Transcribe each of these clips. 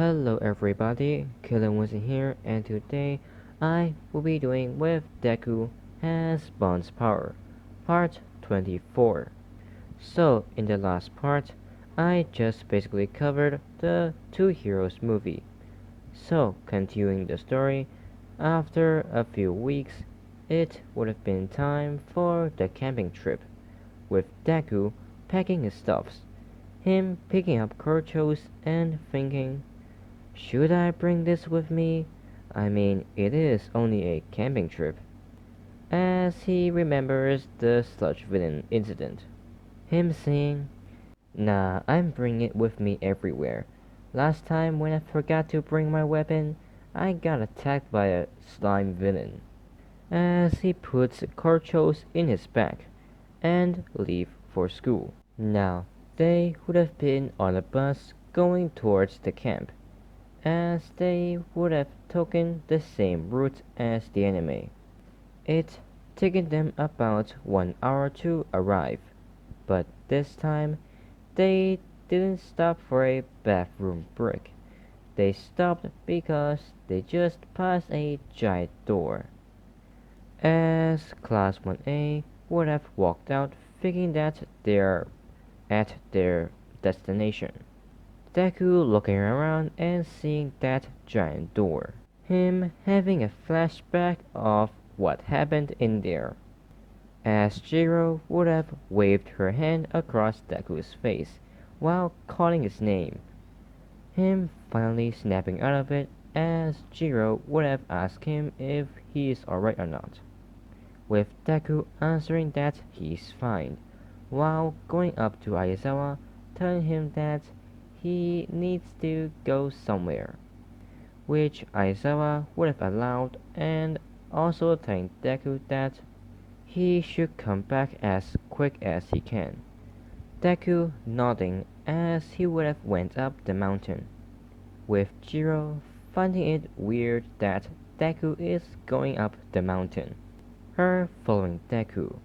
Hello everybody, Killer Winston here, and today I will be doing with Deku has Bond's Power, part 24. So, in the last part, I just basically covered the Two Heroes movie. So, continuing the story, after a few weeks, it would have been time for the camping trip, with Deku packing his stuffs, him picking up Kurchos and thinking, should I bring this with me? I mean, it is only a camping trip. As he remembers the sludge villain incident. Him saying, nah, I'm bringing it with me everywhere. Last time when I forgot to bring my weapon, I got attacked by a slime villain. As he puts Carchos in his bag and leave for school. Now, they would have been on a bus going towards the camp, as they would have taken the same route as the enemy. It taken them about 1 hour to arrive, but this time they didn't stop for a bathroom break. They stopped because they just passed a giant door. As Class 1A would have walked out thinking that they're at their destination. Deku looking around and seeing that giant door. Him having a flashback of what happened in there. As Jiro would have waved her hand across Deku's face while calling his name. Him finally snapping out of it as Jiro would have asked him if he is alright or not, with Deku answering that he's fine, while going up to Aizawa telling him that he needs to go somewhere, which Aizawa would have allowed, and also telling Deku that he should come back as quick as he can. Deku nodding as he would have went up the mountain, with Jiro finding it weird that Deku is going up the mountain, her following Deku,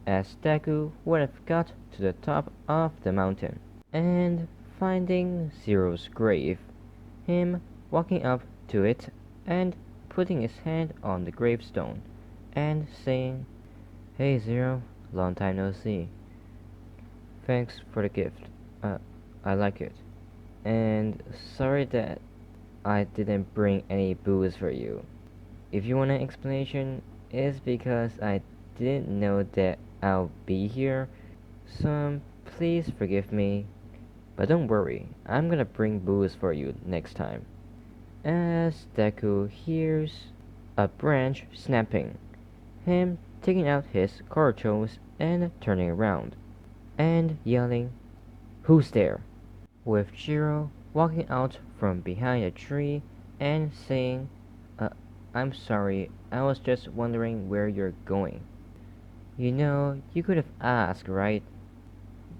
as Deku would have got to the top of the mountain, and finding Zero's grave, him walking up to it and putting his hand on the gravestone and saying, "Hey Zero, long time no see. Thanks for the gift. I like it. And sorry that I didn't bring any booze for you. If you want an explanation, it's because I didn't know that I'll be here, so please forgive me. But don't worry, I'm gonna bring booze for you next time." As Deku hears a branch snapping, him taking out his cartridge and turning around, and yelling, "Who's there?" with Jiro walking out from behind a tree and saying, I'm sorry, I was just wondering where you're going. You know, you could have asked, right?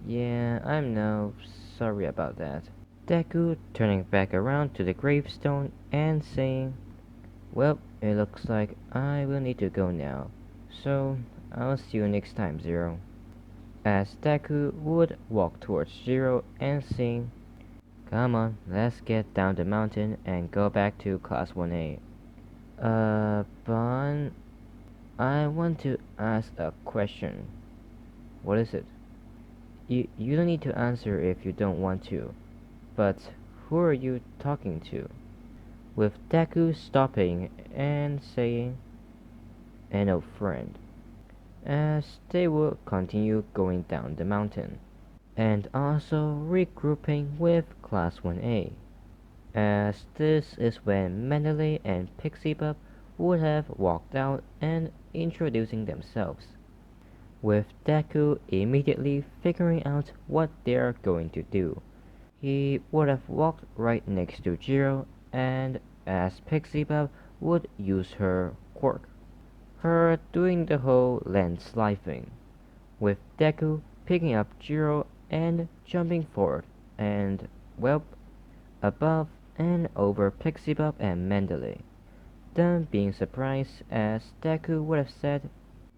Yeah, I'm no sorry about that. Deku turning back around to the gravestone and saying, well, it looks like I will need to go now, so I'll see you next time, Zero. As Deku would walk towards Zero and sing, come on, let's get down the mountain and go back to Class 1A. Bon, I want to ask a question. What is it? You don't need to answer if you don't want to, but who are you talking to? With Deku stopping and saying, an old friend, as they will continue going down the mountain, and also regrouping with Class 1A, as this is when Mendeley and Pixie Bub would have walked out and introducing themselves, with Deku immediately figuring out what they're going to do. He would have walked right next to Jiro, and as Pixie Bub would use her quirk, her doing the whole landslide thing, with Deku picking up Jiro and jumping forward and, well, above and over Pixie Bub and Mendeley, then being surprised as Deku would have said,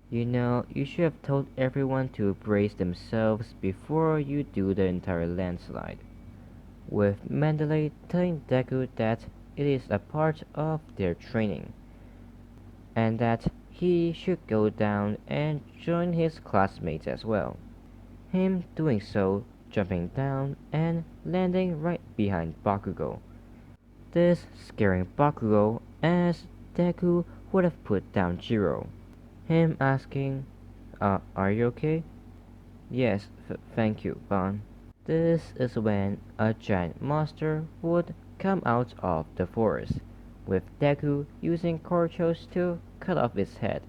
you know, you should have told everyone to brace themselves before you do the entire landslide. with Mandalay telling Deku that it is a part of their training, and that he should go down and join his classmates as well. Him doing so, jumping down and landing right behind Bakugo. This scaring Bakugo as Deku would have put down Jiro. Him asking, are you okay? Yes, thank you, Ban. This is when a giant monster would come out of the forest, with Deku using Korchos to cut off its head.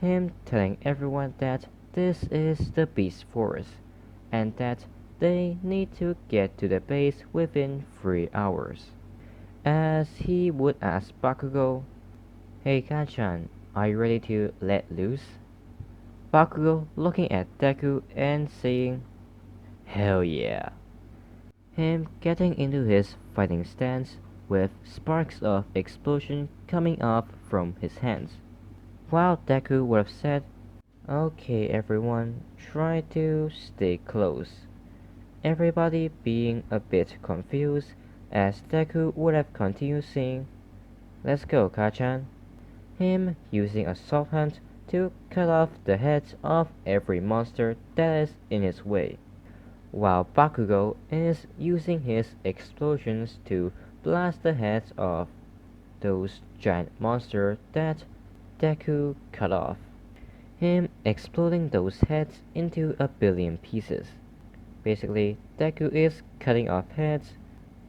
Him telling everyone that this is the Beast Forest, and that they need to get to the base within 3 hours. As he would ask Bakugo, "Hey Kachan, are you ready to let loose?" Bakugo looking at Deku and saying, "Hell yeah." Him getting into his fighting stance with sparks of explosion coming off from his hands. While Deku would have said, "Okay everyone, try to stay close." Everybody being a bit confused as Deku would have continued saying, "Let's go, Kachan." Him using a soft hand to cut off the heads of every monster that is in his way, while Bakugo is using his explosions to blast the heads of those giant monsters that Deku cut off. Him exploding those heads into a billion pieces. Basically, Deku is cutting off heads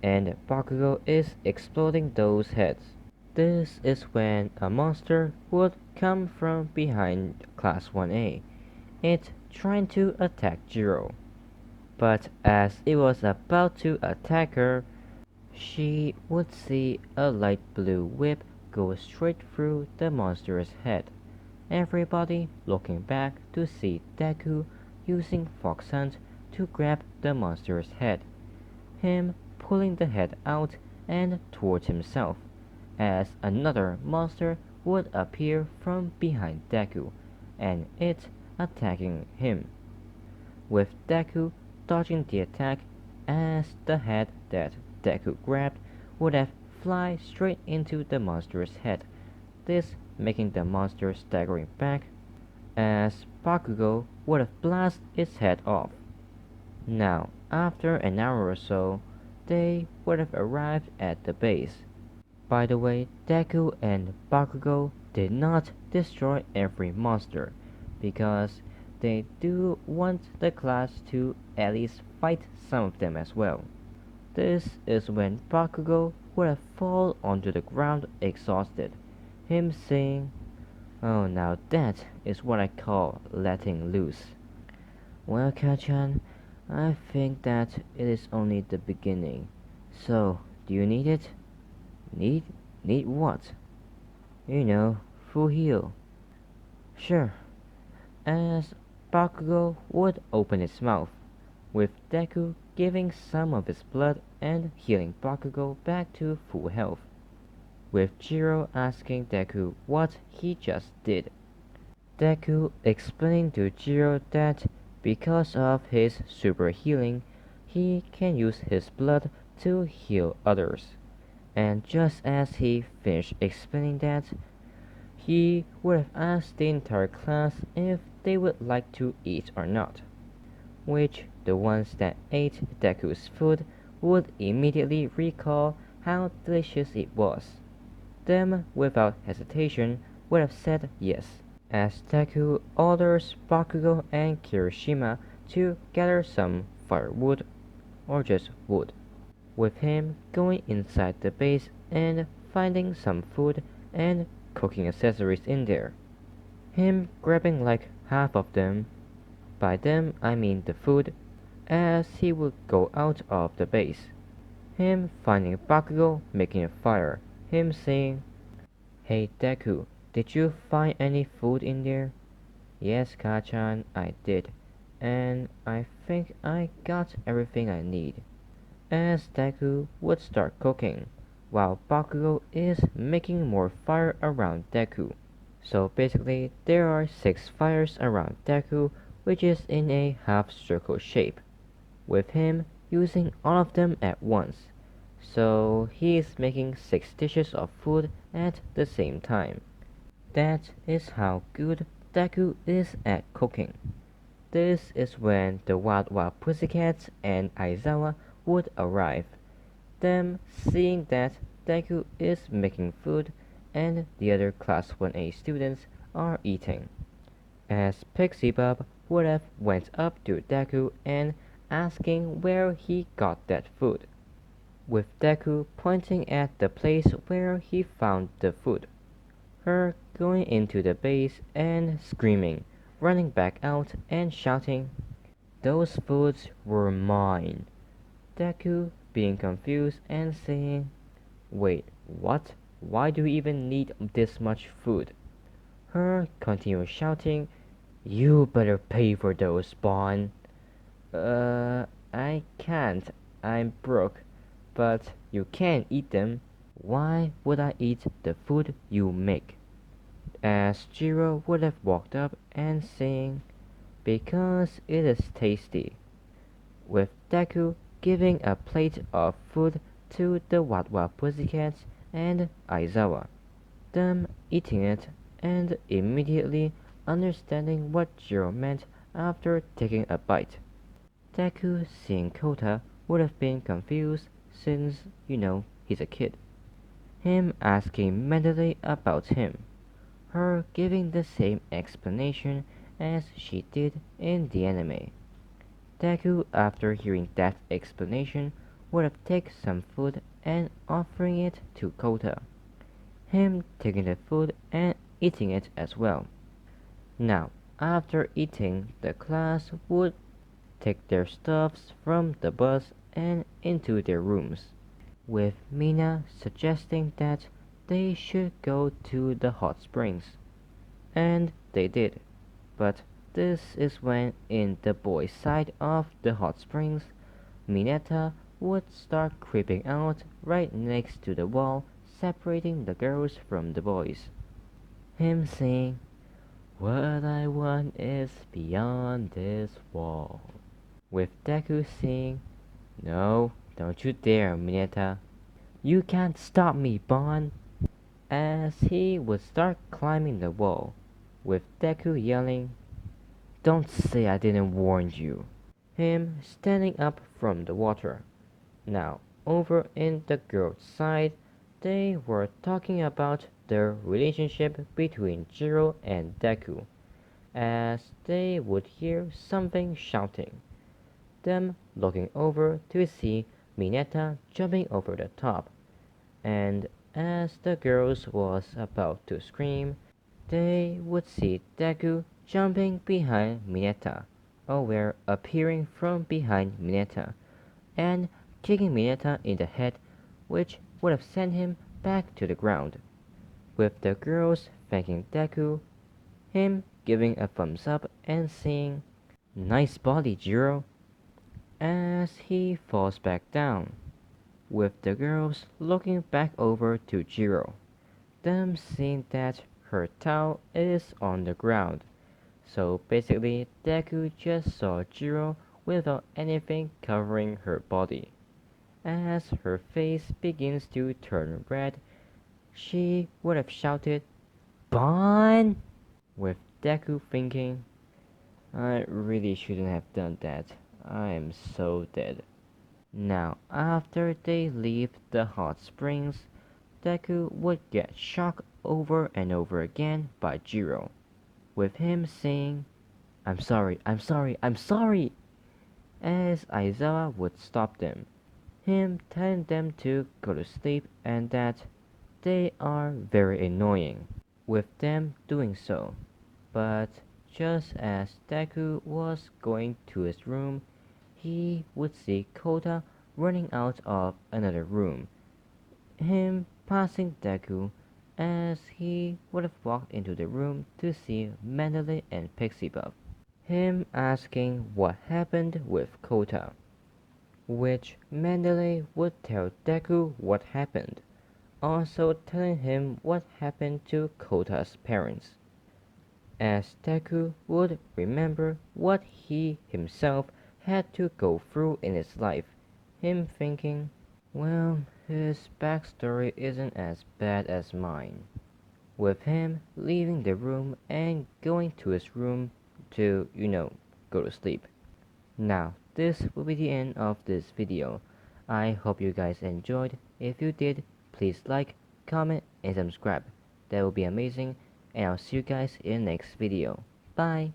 and Bakugo is exploding those heads. This is when a monster would come from behind Class 1A, it trying to attack Jiro. But as it was about to attack her, she would see a light blue whip go straight through the monster's head. Everybody looking back to see Deku using Fox Hunt to grab the monster's head. Him pulling the head out and towards himself, as another monster would appear from behind Deku, and it attacking him, with Deku dodging the attack as the head that Deku grabbed would have fly straight into the monster's head, this making the monster staggering back as Bakugo would have blasted its head off. Now, after an hour or so, they would have arrived at the base. By the way, Deku and Bakugo did not destroy every monster, because they do want the class to at least fight some of them as well. This is when Bakugo would have fallen onto the ground exhausted, him saying, "Oh, now that is what I call letting loose." Well, Kachan, I think that it is only the beginning. So, do you need it? Need? Need what? You know, full heal. Sure. As Bakugo would open its mouth, with Deku giving some of his blood and healing Bakugo back to full health, with Jiro asking Deku what he just did. Deku explaining to Jiro that because of his super healing, he can use his blood to heal others. And just as he finished explaining that, he would have asked the entire class if they would like to eat or not, which the ones that ate Deku's food would immediately recall how delicious it was. Them, without hesitation, would have said yes, as Deku orders Bakugo and Kirishima to gather some firewood, or just wood, with him going inside the base and finding some food and cooking accessories in there. Him grabbing like half of them, by them I mean the food, as he would go out of the base. Him finding Bakugo making a fire, him saying, "Hey Deku, did you find any food in there?" "Yes, Kachan, I did, and I think I got everything I need." As Deku would start cooking, while Bakugo is making more fire around Deku. So basically, there are 6 fires around Deku, which is in a half circle shape, with him using all of them at once. So he is making 6 dishes of food at the same time. That is how good Deku is at cooking. This is when the Wild Wild Pussycats and Aizawa would arrive. Them seeing that Deku is making food and the other Class 1A students are eating. As Pixie Bob would have went up to Deku and asking where he got that food, with Deku pointing at the place where he found the food. Her going into the base and screaming, running back out and shouting, "Those foods were mine!" Deku being confused and saying, "Wait, what? Why do you even need this much food?" Her continue shouting, "You better pay for those, Spawn." I can't. I'm broke. But you can eat them. Why would I eat the food you make? As Jiro would have walked up and saying, "Because it is tasty," with Deku giving a plate of food to the Watwa Pussycats and Aizawa, them eating it and immediately understanding what Jiro meant after taking a bite. Deku seeing Kota would have been confused since, he's a kid. Him asking Mandalay about him. Her giving the same explanation as she did in the anime. Deku, after hearing that explanation, would have taken some food and offering it to Kota. Him taking the food and eating it as well. Now, after eating, the class would take their stuffs from the bus and into their rooms, with Mina suggesting that they should go to the hot springs. And they did. But this is when, in the boys' side of the hot springs, Mineta would start creeping out right next to the wall separating the girls from the boys. Him saying, "What I want is beyond this wall." With Deku saying, "No, don't you dare, Mineta. You can't stop me, Bon." As he would start climbing the wall, with Deku yelling, "Don't say I didn't warn you." Him standing up from the water. Now, over in the girls' side, they were talking about the relationship between Jiro and Deku, as they would hear something shouting. Them looking over to see Mineta jumping over the top, and as the girls was about to scream, they would see Deku jumping behind Mineta, or appearing from behind Mineta, and kicking Mineta in the head, which would have sent him back to the ground. With the girls thanking Deku, him giving a thumbs up and saying, "Nice body, Jiro," as he falls back down, with the girls looking back over to Jiro, them seeing that her towel is on the ground. So basically, Deku just saw Jiro without anything covering her body. As her face begins to turn red, she would have shouted, "Bon!" With Deku thinking, "I really shouldn't have done that. I am so dead." Now, after they leave the hot springs, Deku would get shocked over and over again by Jiro, with him saying, "I'm sorry, I'm sorry, I'm sorry," as Aizawa would stop them, him telling them to go to sleep and that they are very annoying, with them doing so. But just as Deku was going to his room, he would see Kota running out of another room, him passing Deku as he would have walked into the room to see Mandalay and Pixie Buff, him asking what happened with Kota, which Mandalay would tell Deku what happened, also telling him what happened to Kota's parents, as Deku would remember what he himself had to go through in his life him thinking, well, his backstory isn't as bad as mine, with him leaving the room and going to his room to, go to sleep. Now, this will be the end of this video. I hope you guys enjoyed. If you did, please like, comment, and subscribe. That will be amazing, and I'll see you guys in the next video. Bye!